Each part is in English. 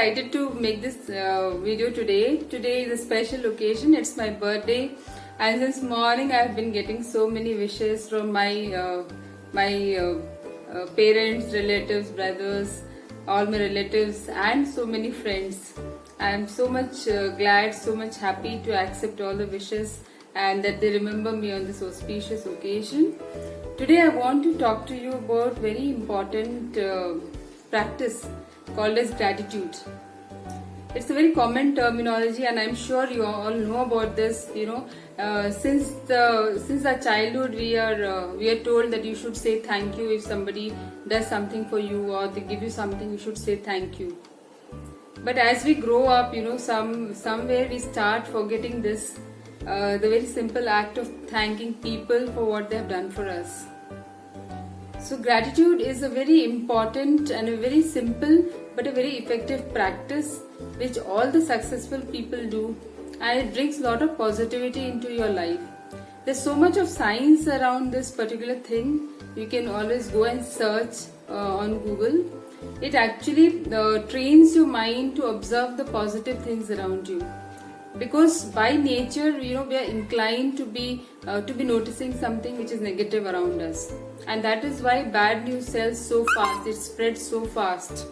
excited to make this video today. Today is a special occasion. It's my birthday, and since morning I've been getting so many wishes from my parents, relatives, brothers, all my relatives, and so many friends. I'm so much glad, so much happy to accept all the wishes and that they remember me on this auspicious occasion. Today I want to talk to you about very important practice called as gratitude. It's a very common terminology, and I'm sure you all know about this. Since our childhood, we are told that you should say thank you if somebody does something for you or they give you something. You should say thank you. But as we grow up, somewhere we start forgetting this. The very simple act of thanking people for what they have done for us. So gratitude is a very important and a very simple but a very effective practice which all the successful people do, and it brings a lot of positivity into your life. There's so much of science around this particular thing. You can always go and search on Google. It actually trains your mind to observe the positive things around you. Because by nature, we are inclined to be noticing something which is negative around us, and that is why bad news sells so fast. It spreads so fast.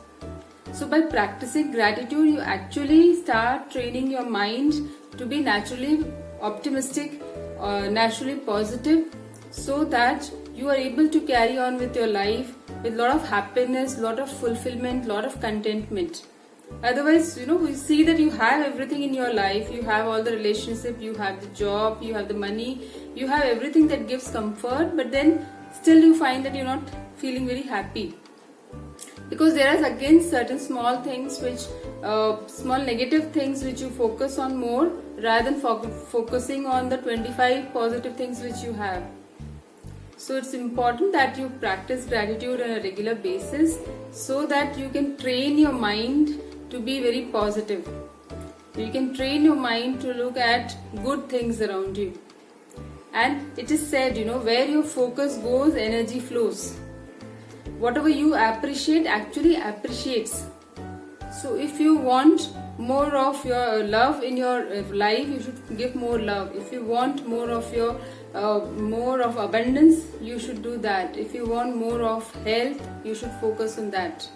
So by practicing gratitude, you actually start training your mind to be naturally optimistic, naturally positive, so that you are able to carry on with your life with a lot of happiness, lot of fulfillment, lot of contentment. Otherwise, we see that you have everything in your life. You have all the relationship, you have the job, you have the money, you have everything that gives comfort, but then still you find that you're not feeling very happy. Because there are again certain small things small negative things which you focus on more rather than focusing on the 25 positive things which you have. So it's important that you practice gratitude on a regular basis so that you can train your mind to be very positive. You can train your mind to look at good things around you. And it is said, where your focus goes, energy flows. Whatever you appreciate actually appreciates. So if you want more of your love in your life, you should give more love. If you want more of abundance, you should do that. If you want more of health, you should focus on that.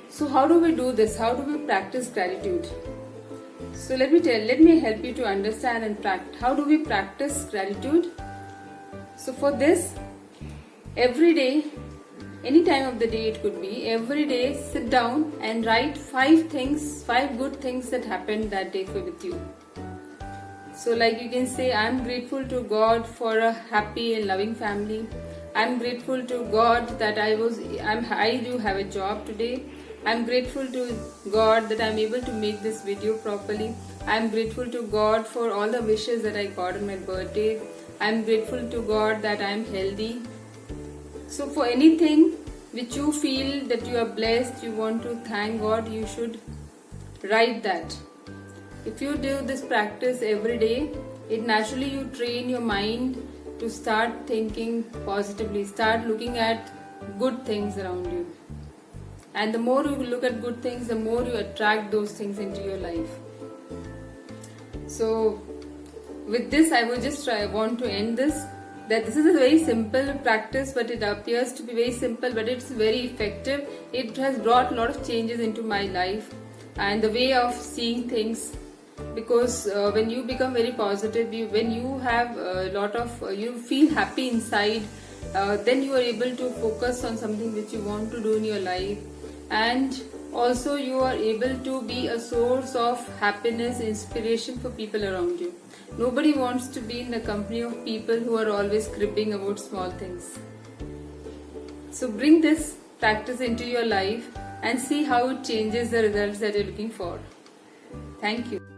So how do we do this? How do we practice gratitude? So let me help you to understand and practice. How do we practice gratitude? So for this, every day, any time of the day it could be, every day sit down and write 5 good things that happened that day with you. So like you can say, I'm grateful to God for a happy and loving family. I'm grateful to God that I do have a job today. I'm grateful to God that I'm able to make this video properly. I'm grateful to God for all the wishes that I got on my birthday. I'm grateful to God that I'm healthy. So for anything which you feel that you are blessed, you want to thank God, you should write that. If you do this practice every day, it naturally you train your mind to start thinking positively, start looking at good things around you. And the more you look at good things, the more you attract those things into your life. So with this, I would just want to end this. That this is a very simple practice, but it appears to be very simple, but it's very effective. It has brought a lot of changes into my life and the way of seeing things. Because when you become very positive, when you have you feel happy inside, then you are able to focus on something which you want to do in your life, and also you are able to be a source of happiness, inspiration for people around you. Nobody wants to be in the company of people who are always cribbing about small things. So bring this practice into your life and see how it changes the results that you're looking for. Thank you.